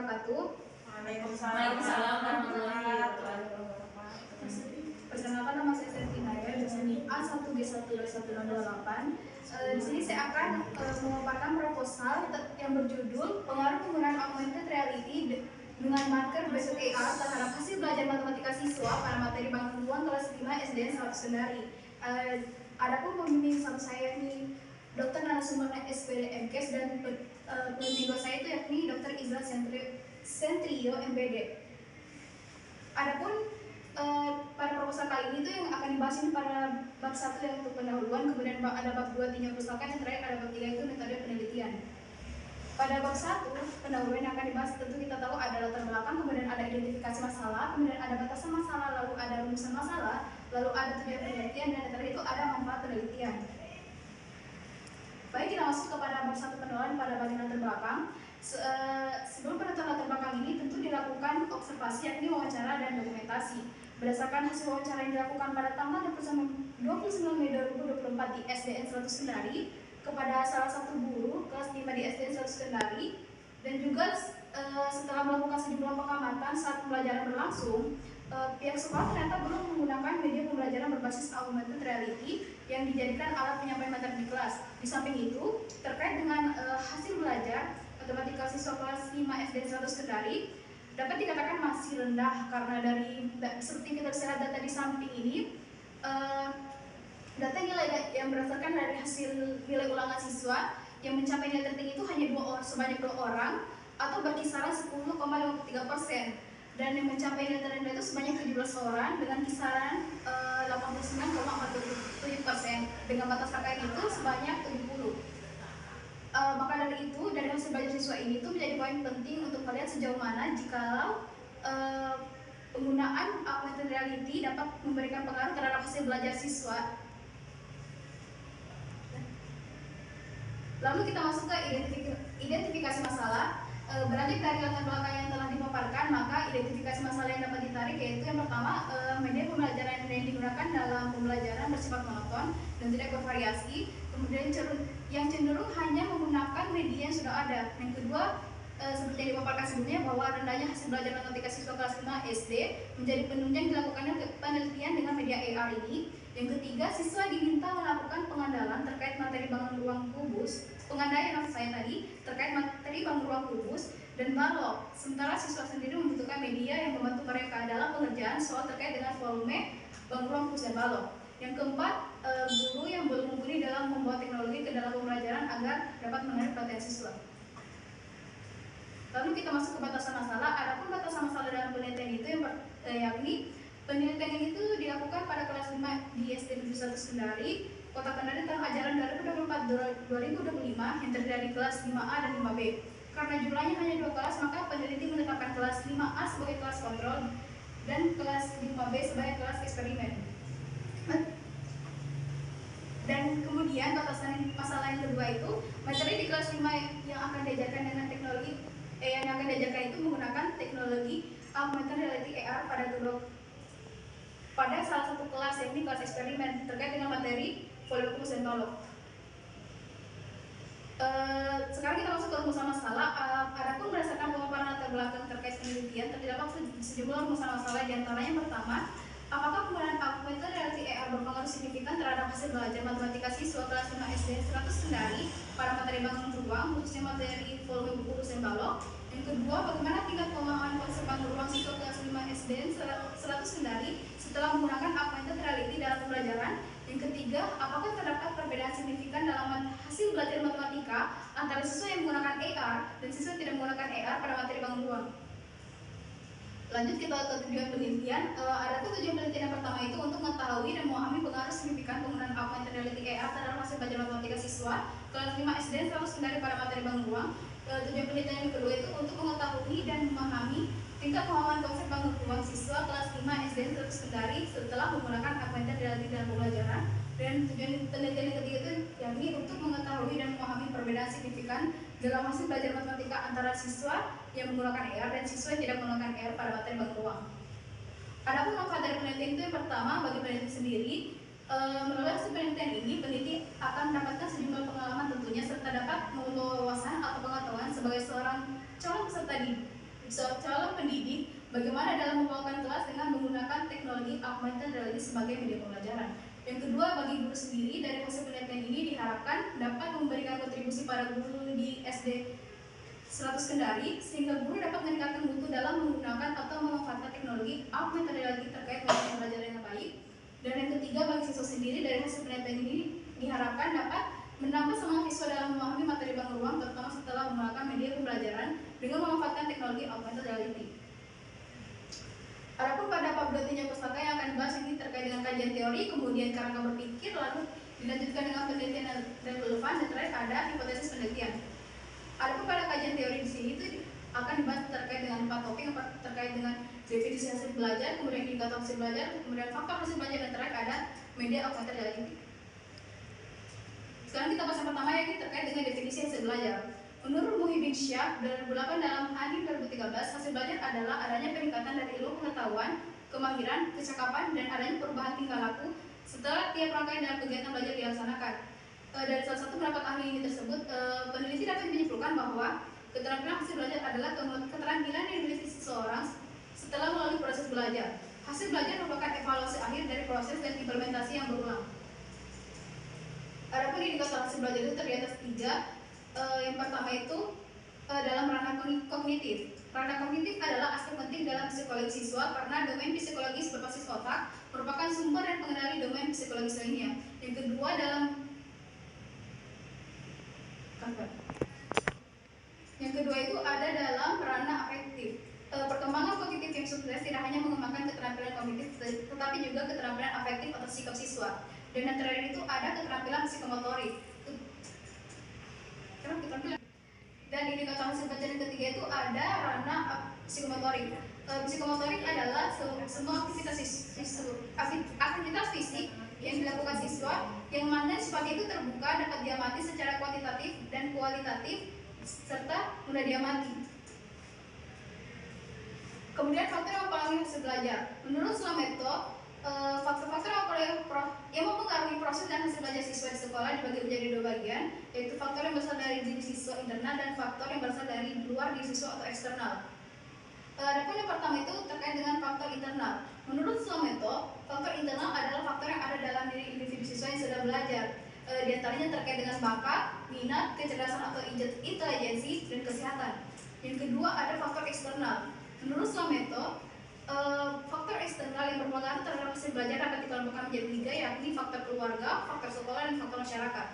wabarakatuh. Waalaikumsalam warahmatullahi wabarakatuh. Perkenalkan, nama saya Serti Naya, dosen A1G1-1028. Di sini saya akan memaparkan proposal yang berjudul pengaruh penggunaan augmented reality dengan marker based AR terhadap hasil belajar matematika siswa pada materi bantuan kelas 5 SDN 100 Kendari. Adapun pembimbing satu saya ini Dr. Narasumber SPD MKes dan pembimbing dua saya itu yakni Dr. Izra Sentrio MPD. Adapun pada proposal kali ini tuh yang akan dibahas ini pada bab 1 yang untuk pendahuluan, kemudian ada bab 2 tinggal pustaka, yang terakhir ada bab 3 itu metode penelitian. Pada bab 1 pendahuluan yang akan dibahas tentu kita tahu ada latar belakang, kemudian ada identifikasi masalah, kemudian ada batasan masalah, lalu ada rumusan masalah, lalu ada tujuan penelitian, dan terakhir itu ada manfaat penelitian. Baik, kita masuk kepada bab 1 pendahuluan pada bagian latar belakang. Sebelum penentuan latar belakang ini tentu dilakukan observasi yakni wawancara dan dokumentasi. Berdasarkan hasil wawancara yang dilakukan pada tanggal 29 Mei 2024 di SDN 100 Kendari kepada salah satu guru kelas 5 di SDN 100 Kendari, dan juga setelah melakukan sejumlah pengamatan saat pembelajaran berlangsung, pihak sekolah ternyata belum menggunakan media pembelajaran berbasis augmented reality yang dijadikan alat penyampaian materi di kelas. Di samping itu, terkait dengan hasil belajar matematika siswa kelas 5 SDN 100 Kendari dapat dikatakan masih rendah karena dari seperti kita bisa lihat data di samping ini, data nilai yang berdasarkan dari hasil nilai ulangan siswa yang mencapai nilai tertinggi itu hanya sebanyak 2 orang atau berkisaran 10,53%, dan yang mencapai nilai terendah itu sebanyak 17 orang dengan kisaran 89,47%, dengan batas KKN itu sebanyak 70. Maka dari itu, dari hasil belajar siswa ini itu menjadi poin penting untuk melihat sejauh mana jikalau penggunaan augmented reality dapat memberikan pengaruh terhadap hasil belajar siswa. Lalu kita masuk ke identifikasi masalah. Beranjak dari latar belakang yang telah dipaparkan, maka identifikasi masalah yang dapat ditarik yaitu yang pertama, media pembelajaran yang digunakan dalam pembelajaran bersifat monoton dan tidak bervariasi, kemudian yang cenderung hanya menggunakan media yang sudah ada. Yang kedua, seperti yang dipaparkan sebelumnya, bahwa rendahnya hasil belajar matematika siswa kelas 5 SD menjadi penunjang dilakukannya penelitian dengan media AR ini. Yang ketiga, siswa diminta melakukan pengandalan terkait materi bangun ruang kubus, pengandaian maksud saya tadi terkait materi bangun ruang kubus dan balok, sementara siswa sendiri membutuhkan media yang membantu mereka dalam pengerjaan soal terkait dengan volume bangun ruang kubus dan balok. Yang keempat, guru yang belum mumpuni dalam membawa teknologi ke dalam pembelajaran agar dapat menarik perhatian siswa. Lalu kita masuk ke batasan masalah. Adapun batasan masalah dalam penelitian itu yakni penelitian itu dilakukan pada kelas 5 di SD 71 Kendari, Kota Kendari tahun ajaran 2024-2025 yang terdiri dari kelas 5A dan 5B. Karena jumlahnya hanya 2 kelas, maka peneliti menetapkan kelas 5A sebagai kelas kontrol dan kelas 5B sebagai kelas eksperimen. Dan kemudian batasan masalah yang kedua itu, materi di kelas 5 yang akan diajarkan dengan teknologi yang akan diajarkan itu menggunakan teknologi augmented reality AR pada salah satu kelas, yakni kelas eksperimen terkait dengan materi volume kubus dan balok. Sekarang kita masuk ke rumusan masalah. Adapun berdasarkan pemaparan latar belakang terkait penelitian, terdapat sejumlah rumusan masalah. Di antaranya yang pertama, apakah penggunaan augmented reality AR berpengaruh signifikan terhadap hasil belajar matematika siswa kelas 5 SD 100 Kendari pada materi bangun ruang, khususnya materi volume kubus dan balok? Yang kedua, bagaimana tingkat pemahaman konsep bangun ruang siswa kelas 5 SD 100 Kendari setelah menggunakan augmented reality dalam pembelajaran? Yang ketiga, apakah terdapat perbedaan signifikan dalam hasil belajar matematika antara siswa yang menggunakan AR dan siswa yang tidak menggunakan AR pada materi bangun ruang? Lanjut kita ke tujuan penelitian. Ada tujuan penelitian yang pertama itu untuk mengetahui dan memahami pengaruh signifikan penggunaan augmented reality AR terhadap hasil belajar matematika siswa kelas 5 SD 100 Kendari pada materi bangun ruang. Tujuan penelitian yang kedua itu untuk mengetahui dan memahami tingkat pemahaman konsep bangun ruang siswa kelas 5 SD 100 Kendari setelah menggunakan augmented reality dalam pembelajaran. Dan tujuan penelitian yang ketiga itu yakni untuk mengetahui dan memahami perbedaan signifikan dalam hasil belajar matematika antara siswa yang menggunakan AR dan siswa yang tidak menggunakan AR pada materi bangun ruang. Adapun manfaat dari penelitian itu yang pertama, bagi peneliti sendiri, melalui hasil penelitian ini, peneliti akan mendapatkan sejumlah pengalaman tentunya serta dapat membawa wawasan atau pengetahuan sebagai seorang calon peserta didik calon pendidik bagaimana dalam membawakan kelas dengan menggunakan teknologi augmented reality sebagai media pembelajaran. Yang kedua, bagi guru sendiri, dari hasil penelitian ini diharapkan dapat memberikan kontribusi pada guru di SD 100 Kendari, sehingga guru dapat meningkatkan mutu dalam menggunakan atau memanfaatkan teknologi augmented reality terkait media pembelajaran yang baik. Dan yang ketiga, bagi siswa sendiri, dari hasil penelitian ini diharapkan dapat menambah semangat siswa dalam memahami materi bangun ruang, terutama setelah menggunakan media pembelajaran dengan memanfaatkan teknologi augmented reality. Adapun pada bab 2 tinjau pustaka yang akan dibahas ini terkait dengan kajian teori, kemudian kerangka berpikir, lalu dilanjutkan dengan penelitian dan relevan, dan terakhir ada hipotesis penelitian. Adapun pada kajian teori di sini itu akan dibahas terkait dengan 4 topik, yang terkait dengan definisi hasil belajar, kemudian indikator hasil belajar, kemudian faktor hasil belajar, dan terakhir ada media augmented reality. Sekarang kita bahas yang pertama, yaitu terkait dengan definisi hasil belajar. Menurut Muhyiddin Syah 2008 dalam Hanim 2013, hasil belajar adalah adanya peningkatan dari ilmu pengetahuan, kemahiran, kecakapan, dan adanya perubahan tingkah laku setelah tiap rangkaian dalam kegiatan belajar dilaksanakan. Dari salah satu pendapat ahli ini tersebut, peneliti dapat menyimpulkan bahwa keterampilan hasil belajar adalah keterampilan yang dimiliki seseorang setelah melalui proses belajar. Hasil belajar merupakan evaluasi akhir dari proses dan implementasi yang berulang. Adapun indikator hasil belajar itu terdiri atas 3. Yang pertama itu dalam ranah kognitif. Ranah kognitif adalah aspek penting dalam psikologi siswa karena domain psikologis berbasis otak merupakan sumber dan pengendali domain psikologis lainnya. Yang kedua itu ada dalam ranah afektif. Perkembangan kognitif yang sukses tidak hanya mengembangkan keterampilan kognitif, tetapi juga keterampilan afektif atau sikap siswa. Dan yang terakhir itu ada keterampilan psikomotorik. Dan indikator hasil belajar yang ketiga itu ada ranah psikomotorik. Psikomotorik adalah semua aktivitas fisik yang dilakukan siswa yang mana sifatnya itu terbuka, dapat diamati secara kuantitatif dan kualitatif, serta mudah diamati. Kemudian faktor yang mempengaruhi hasil belajar. Menurut Slameto, faktor-faktor yang mempengaruhi proses dan hasil belajar siswa di sekolah dibagi menjadi 2 bagian, yaitu faktor yang berasal dari diri siswa internal dan faktor yang berasal dari luar diri siswa atau eksternal. Adapun yang pertama itu terkait dengan faktor internal. Menurut Slameto, faktor internal adalah faktor yang ada dalam diri individu siswa yang sedang belajar. Di antaranya terkait dengan bakat, minat, kecerdasan atau intelijensi, dan kesehatan. Yang kedua ada faktor eksternal. Menurut Slameto, faktor eksternal yang berpengaruh terhadap hasil belajar dapat dikelompokkan menjadi 3, yakni faktor keluarga, faktor sekolah, dan faktor masyarakat.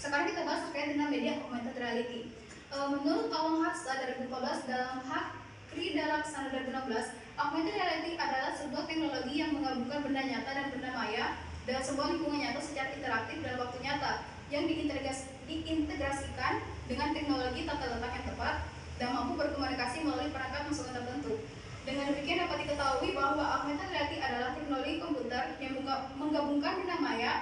Sekarang kita bahas terkait dengan media augmented reality. Menurut Awang Haksa 2014 dalam Hakri dalam Sana 2016, augmented reality adalah sebuah teknologi yang menggabungkan benda nyata dan benda maya dalam sebuah lingkungan nyata secara interaktif dalam waktu nyata yang diintegrasikan dengan teknologi tata letak yang tepat dan mampu berkomunikasi melalui perangkat masukan tertentu. Dengan demikian dapat diketahui bahwa augmented reality adalah teknologi komputer yang menggabungkan benda maya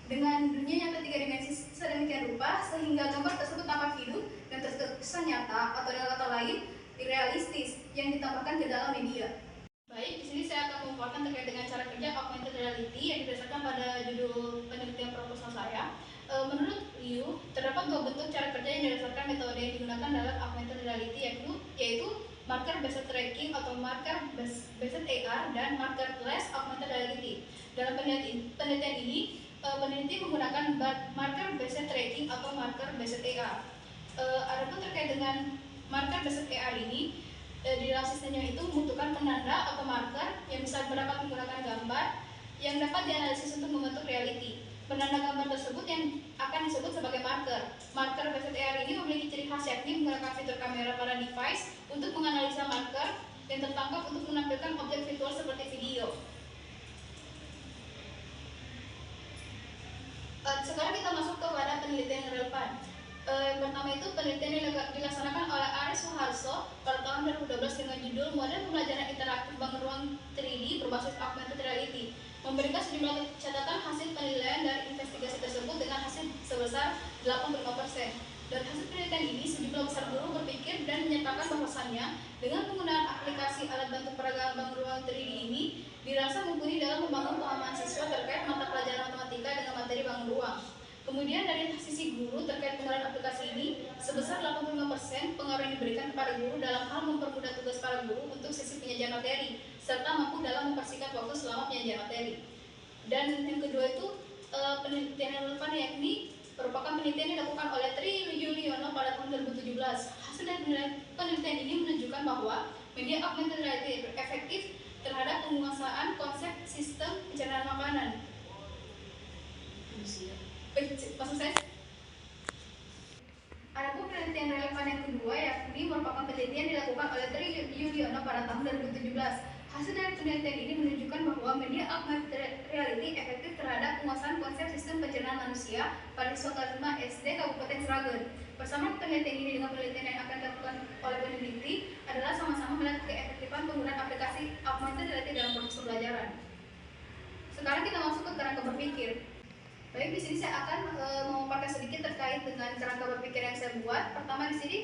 dengan dunia nyata 3 dimensi sedemikian rupa sehingga gambar tersebut tampak hidup dan terkesan nyata, atau dengan kata lain realistis, yang ditambahkan ke dalam media. Baik, di sini saya akan memaparkan terkait dengan cara kerja augmented reality yang didasarkan pada judul penelitian proposal saya. Menurut Liu, terdapat 2 bentuk cara kerja yang didasarkan metode yang digunakan dalam augmented reality, yaitu marker based tracking atau marker based AR dan markerless augmented reality. Dalam penelitian ini, peneliti menggunakan marker based tracking atau marker based AR. Adapun terkait dengan marker based AR ini, di dalam sistemnya itu membutuhkan penanda atau marker yang bisa dapat menggunakan gambar yang dapat dianalisis untuk membentuk reality. Penanda gambar tersebut yang akan disebut sebagai marker. Marker based AR ini memiliki ciri khas, yakni menggunakan fitur kamera pada device untuk menganalisa marker yang tertangkap untuk menampilkan objek virtual seperti video. Sekarang kita masuk kepada penelitian yang relevan. Yang pertama itu penelitian yang dilaksanakan oleh Aris Suharso pada tahun 2012 dengan judul Model Pembelajaran Interaktif Bangun Ruang 3D Berbasis Augmented Reality, memberikan sejumlah catatan hasil penilaian dari investigasi tersebut dengan hasil sebesar 85%. Dari hasil penelitian ini, sejumlah besar guru berpikir dan menyatakan bahwasannya dengan penggunaan aplikasi alat bantu peragaan bangun ruang 3D ini dirasa mumpuni dalam membangun pemahaman siswa terkait mata pelajaran matematika dengan materi bangun ruang. Kemudian dari sisi guru terkait penggunaan aplikasi ini, sebesar 85% pengaruh yang diberikan kepada guru dalam hal mempermudah tugas para guru untuk sesi penyajian materi, serta mampu dalam mempersingkat waktu selama penyajian materi. Dan yang kedua itu penelitian yang relevan, yakni merupakan penelitian yang dilakukan oleh Tri Yuliono pada tahun 2017. Hasil dari penelitian ini menunjukkan bahwa media augmented reality efektif terhadap penguasaan konsep sistem pencernaan makanan. Maksud saya, adapun penelitian relevan yang kedua yakni merupakan penelitian dilakukan oleh Tri Yuliono pada tahun 2017. Hasil dari penelitian ini menunjukkan bahwa media augmented reality efektif terhadap penguasaan konsep sistem pencernaan manusia pada siswa kelas 5 SD Kabupaten Sragen. Bersama penelitian ini dengan penelitian yang akan dilakukan oleh peneliti adalah sama-sama melihat keefektifan penggunaan aplikasi augmented reality dalam proses pembelajaran. Sekarang kita masuk ke kerangka berpikir. Baik, di sini saya akan memaparkan sedikit terkait dengan kerangka berpikir yang saya buat. Pertama di sini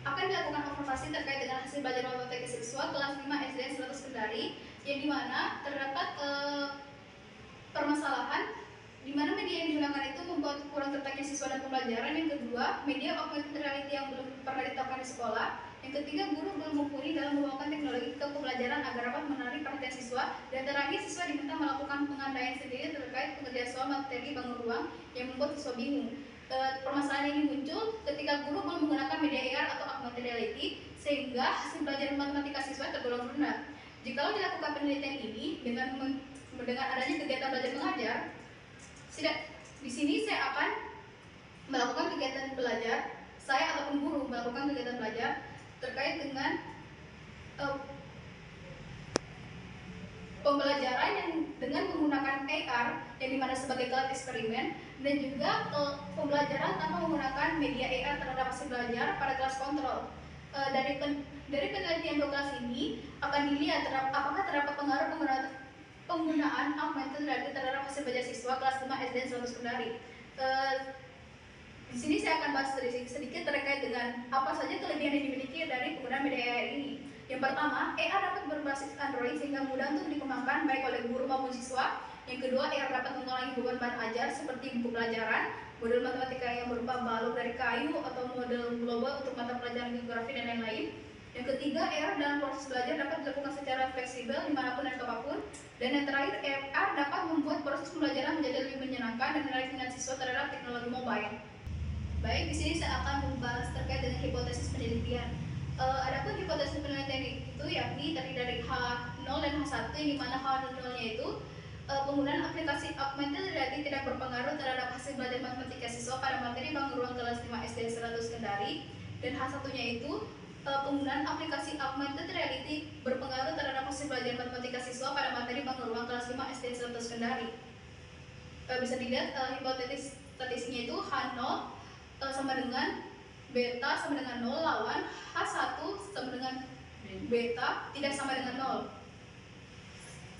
akan dilakukan observasi terkait dengan hasil belajar matematika siswa kelas 5 SD 100 Kendari, yang dimana terdapat permasalahan di mana media yang digunakan itu membuat kurang tertariknya siswa dan pembelajaran. Yang kedua, media augmented reality yang belum pernah diterapkan di sekolah. Yang ketiga, guru belum mumpuni dalam membawakan teknologi ke pembelajaran agar dapat menarik perhatian siswa. Dan terakhir, siswa diminta melakukan pengandaian sendiri terkait pengerjaan soal materi bangun ruang yang membuat siswa bingung. Permasalahan ini muncul ketika guru belum menggunakan media AR atau augmented reality, sehingga hasil belajar matematika siswa tergolong rendah. Jikalau dilakukan penelitian ini dengan adanya kegiatan belajar mengajar, di sini saya akan melakukan kegiatan belajar, saya ataupun guru melakukan kegiatan belajar terkait dengan pembelajaran yang dengan menggunakan AR yang dimana sebagai alat eksperimen, dan juga pembelajaran tanpa menggunakan media AR terhadap hasil belajar pada kelas kontrol. Dari penelitian 2 kelas ini akan dilihat apakah terdapat pengaruh penggunaan augmented reality terhadap hasil belajar siswa kelas 5 SD 100 Kendari. Di sini saya akan bahas sedikit terkait dengan apa saja kelebihan yang dimiliki dari penggunaan media AR ini. Yang pertama, AR dapat berbasis Android sehingga mudah untuk dikembangkan baik oleh guru maupun siswa. Yang kedua, AR dapat mengurangi beban bahan ajar seperti buku pelajaran, model matematika yang berupa balok dari kayu, atau model global untuk mata pelajaran geografi dan lain-lain. Yang ketiga, AR dalam proses belajar dapat dilakukan secara fleksibel dimanapun dan kapanpun. Dan yang terakhir, AR dapat membuat proses pembelajaran menjadi lebih menyenangkan dan menarik minat siswa terhadap teknologi mobile. Baik, di sini saya akan membahas terkait dengan hipotesis penelitian. Adapun hipotesis penelitian itu yakni terdiri dari H0 dan H1, yang dimana H0-nya itu penggunaan aplikasi augmented reality tidak berpengaruh terhadap hasil belajar matematika siswa pada materi bangun ruang kelas 5 SD 100 Kendari. Dan H1-nya itu penggunaan aplikasi augmented reality berpengaruh terhadap hasil belajar matematika siswa pada materi bangun ruang kelas 5 SD 100 Kendari. Bisa dilihat hipotesis statistiknya itu H0 sama dengan beta sama dengan 0 lawan H1 sama dengan beta tidak sama dengan 0.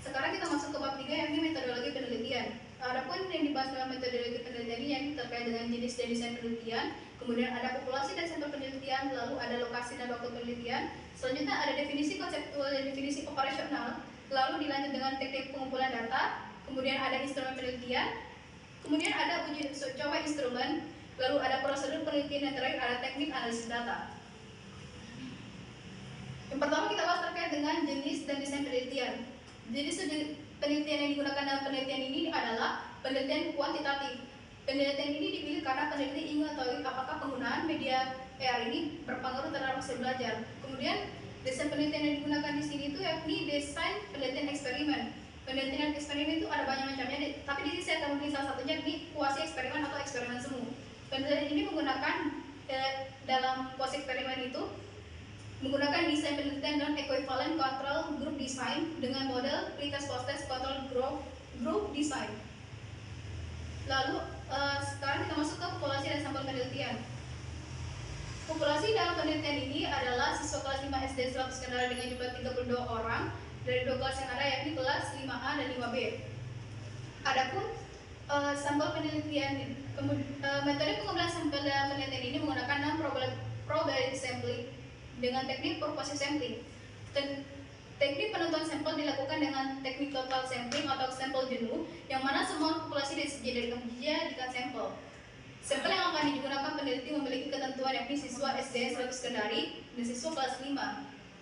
Sekarang kita masuk ke bab 3, yakni metodologi penelitian. Adapun yang dibahas dalam metodologi penelitian ini yang terkait dengan jenis dan desain penelitian, kemudian ada populasi dan sampel penelitian, lalu ada lokasi dan waktu penelitian. Selanjutnya ada definisi konseptual dan definisi operasional, lalu dilanjut dengan teknik pengumpulan data, kemudian ada instrumen penelitian, kemudian ada uji coba instrumen, lalu ada prosedur penelitian, dan terakhir ada teknik analisis data. Yang pertama kita bahas terkait dengan jenis dan desain penelitian. Jenis penelitian yang digunakan dalam penelitian ini adalah penelitian kuantitatif. Penelitian ini dipilih karena peneliti ingin mengetahui apakah penggunaan media AR ini berpengaruh terhadap hasil belajar. Kemudian desain penelitian yang digunakan di sini itu yakni desain penelitian eksperimen. Penelitian eksperimen itu ada banyak macamnya, tapi di sini saya akan memilih salah satunya, yakni kuasi eksperimen atau eksperimen semu. Penelitian ini menggunakan dalam kuasi eksperimen itu menggunakan desain penelitian dan equivalent control group design dengan model pretest post-test control group design. Lalu sekarang kita masuk ke populasi dan sampel penelitian. Populasi dalam penelitian ini adalah siswa kelas 5 SD 100 Kendari dengan jumlah 32 orang dari 2 kelas yang ada, yakni kelas 5A dan 5B. Adapun sampel penelitian, metode pengumpulan sampel dalam penelitian ini menggunakan probability sampling dengan teknik purposive sampling. Teknik penentuan sampel dilakukan dengan teknik total sampling atau sampel jenuh, yang mana semua populasi dijadikan sampel. Sampel yang akan digunakan peneliti memiliki ketentuan yakni siswa SD 100 Kendari dan siswa kelas 5.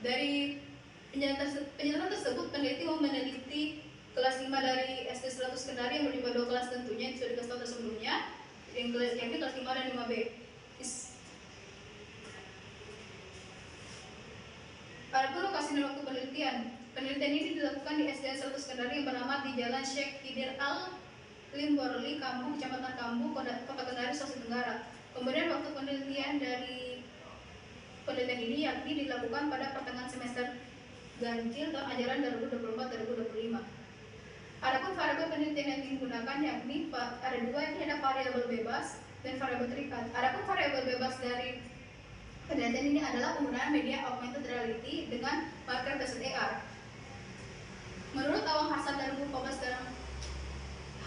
Dari penjelasan tersebut, peneliti meneliti kelas 5 dari SD 100 Kendari yang berjumlah 2 kelas tentunya, yang sudah dikasih tahu sebelumnya, yakni kelas 5 dan 5B. Adapun lokasi dan waktu penelitian. Penelitian ini dilakukan di SD 100 Kendari yang bernama di Jalan Syekh Khidir Al-Limborli, Kambu, Kecamatan Kambu, Kota Kendari, Sulawesi Tenggara. Kemudian waktu penelitian dari penelitian ini yakni dilakukan pada pertengahan semester ganjil tahun ajaran 2024-2025. Adapun variabel penelitian yang digunakan yakni ada dua, yakni ada variabel bebas dan variabel terikat. Adapun variabel bebas dari penelitian ini adalah penggunaan media augmented reality dengan marker based AR. Menurut Awang Hasan dan 2014 dalam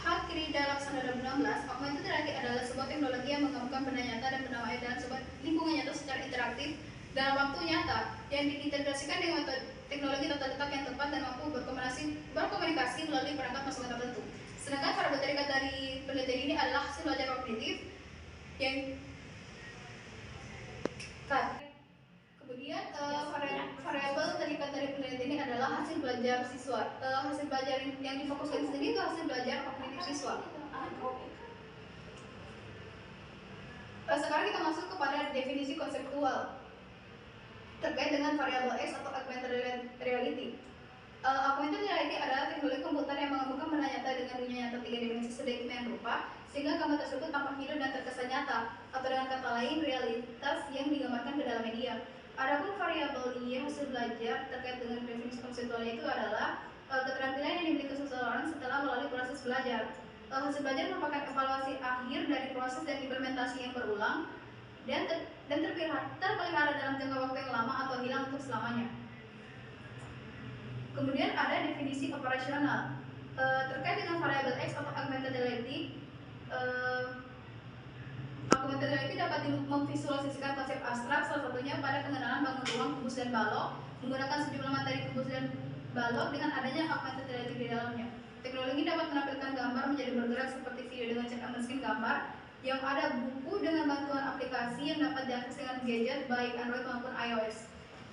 Hak Krida Laksana 2016, augmented reality adalah sebuah teknologi yang menggabungkan benda nyata dan benda maya dalam sebuah lingkungan nyata secara interaktif dalam waktu nyata yang diintegrasikan dengan teknologi tata letak yang tepat dan mampu berkomunikasi melalui perangkat masukan tertentu. Sedangkan variabel terikat dari penelitian ini adalah hasil belajar kognitif yang kemudian variabel terikat dari penelitian ini adalah hasil belajar siswa. Hasil belajar yang difokuskan sendiri itu hasil belajar kognitif siswa. Sekarang kita masuk kepada definisi konseptual terkait dengan variabel X atau augmented reality. Augmented reality adalah teknologi komputer yang menggabungkan benda nyata dengan dunia nyata 3 dimensi sedemikian rupa sehingga gambar tersebut tampak hidup dan terkesan nyata, atau dengan kata lain realitas yang digambarkan ke dalam media. Adapun variabel Y hasil belajar terkait dengan definisi konseptualnya itu adalah keterampilan yang dimiliki seseorang setelah melalui proses belajar. Hasil belajar merupakan evaluasi akhir dari proses dan implementasi yang berulang dan terpelihara dalam jangka waktu yang lama atau hilang untuk selamanya. Kemudian ada definisi operasional terkait dengan variabel X atau augmented reality. Augmented reality dapat memvisualisasikan konsep abstrak, salah satunya pada pengenalan bangun ruang, kubus, dan balok menggunakan sejumlah materi kubus dan balok dengan adanya augmented reality di dalamnya. Teknologi ini dapat menampilkan gambar menjadi bergerak seperti video dengan cek mesin gambar, yang ada buku dengan bantuan aplikasi yang dapat diakses dengan gadget baik Android maupun iOS.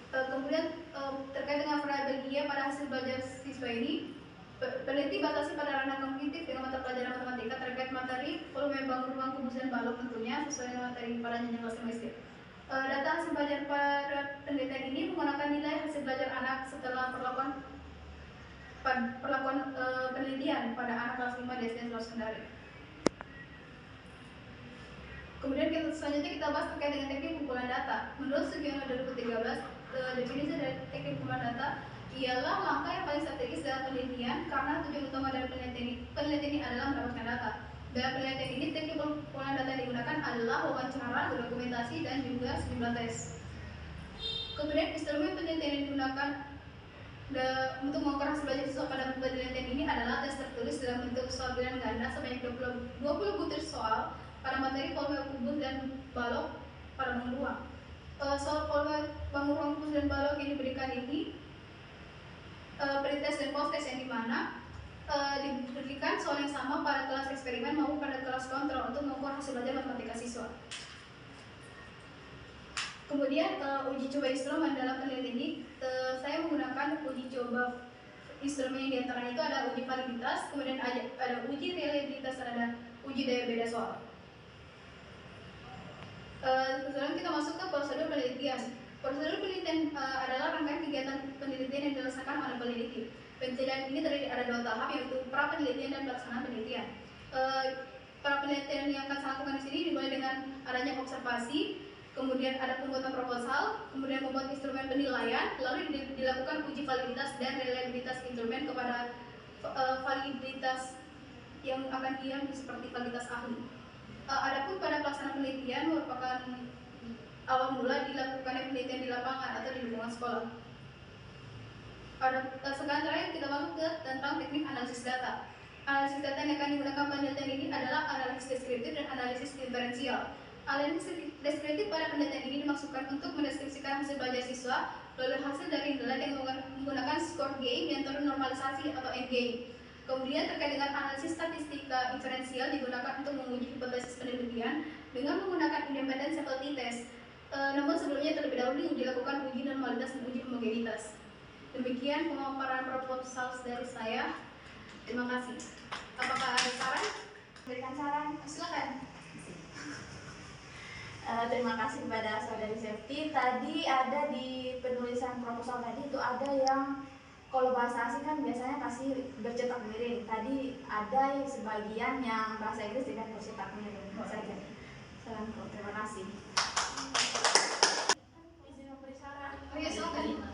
Kemudian terkait dengan variabel Y pada hasil belajar siswa ini, peneliti batasi pada ranah kognitif dengan mata pelajaran matematika terkait materi volume bangun ruang, kubus, dan balok tentunya sesuai dengan materi pada jenjang kelas 5 SD. Data hasil belajar pada penelitian ini menggunakan nilai hasil belajar anak setelah perlakuan penelitian pada anak kelas 5 di SD Sulawesi Kendari. Kemudian selanjutnya kita bahas terkait dengan teknik pengumpulan data. Menurut Sugiono 2013, definisi dari teknik pengumpulan data ialah langkah yang paling strategis dalam penelitian karena tujuan utama dari penelitian ini adalah mendapatkan data. Dalam penelitian ini, teknik pengumpulan data yang digunakan adalah wawancara, dokumentasi, dan juga sejumlah tes. Kemudian instrumen penelitian yang digunakan untuk mengukur hasil belajar siswa pada penelitian ini adalah tes tertulis dalam bentuk soal pilihan ganda sebanyak 20 butir soal pada materi volume kubus dan balok pada bangun ruang. Soal volume bangun ruang, kubus, dan balok yang diberikan ini pretest dan post-test yang dimana diberikan soal yang sama pada kelas eksperimen maupun pada kelas kontrol untuk mengukur hasil belajar matematika siswa. Kemudian uji coba instrumen dalam penelitian ini, saya menggunakan uji coba instrumen yang diantaranya itu ada uji validitas, kemudian ada uji reliabilitas, ada uji daya beda soal. Sekarang kita masuk ke prosedur penelitian. Prosedur penelitian adalah rangkaian kegiatan penelitian yang dilaksanakan oleh peneliti. Penelitian ini terdiri ada 2 tahap, yaitu pra penelitian dan pelaksanaan penelitian. Pra penelitian yang akan saya lakukan di sini dimulai dengan adanya observasi, kemudian ada pembuatan proposal, kemudian membuat instrumen penilaian, lalu dilakukan uji validitas dan reliabilitas instrumen kepada validitas yang akan seperti validitas ahli. Adapun pada pelaksanaan penelitian merupakan awal mula dilakukannya penelitian di lapangan atau di lingkungan sekolah. Sekarang terakhir kita masuk ke tentang teknik analisis data. Analisis data yang akan digunakan penelitian ini adalah analisis deskriptif dan analisis inferensial. Analisis deskriptif pada penelitian ini dimaksudkan untuk mendeskripsikan hasil belajar siswa melalui hasil dari nilai yang menggunakan skor gain yang turun normalisasi atau endgain. Kemudian terkait dengan analisis statistika referensial digunakan untuk menguji hipotesis penelitian dengan menggunakan independent faculty test. Namun sebelumnya terlebih dahulu dilakukan uji normalitas dan uji homogenitas. Demikian pemaparan proposal dari saya. Terima kasih. Apakah ada saran? Berikan saran. Silakan. Terima kasih kepada saudari Septi. Tadi ada di penulisan proposal tadi itu ada yang kalau bahasa asing kan biasanya kasih bercetak miring. Tadi ada sebagian yang bahasa Inggris dengan bercetak miring saja. Salam pro. Terima kasih. Izin memberi saran. Oh ya, silakan.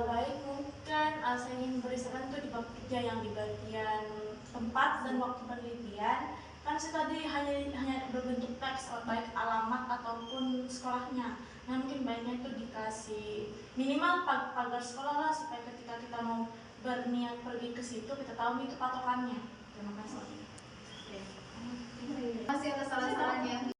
Baik, mungkin saya ingin beri saran itu di bab 3 yang di bagian tempat dan waktu penelitian. Kan tadi hanya berbentuk teks baik alamat ataupun sekolahnya. Nah, mungkin baiknya itu dikasih minimal pagar sekolah lah supaya ketika kita mau berniat pergi ke situ kita tahu itu patokannya. Terima kasih. Terima kasih atas saran-sarannya.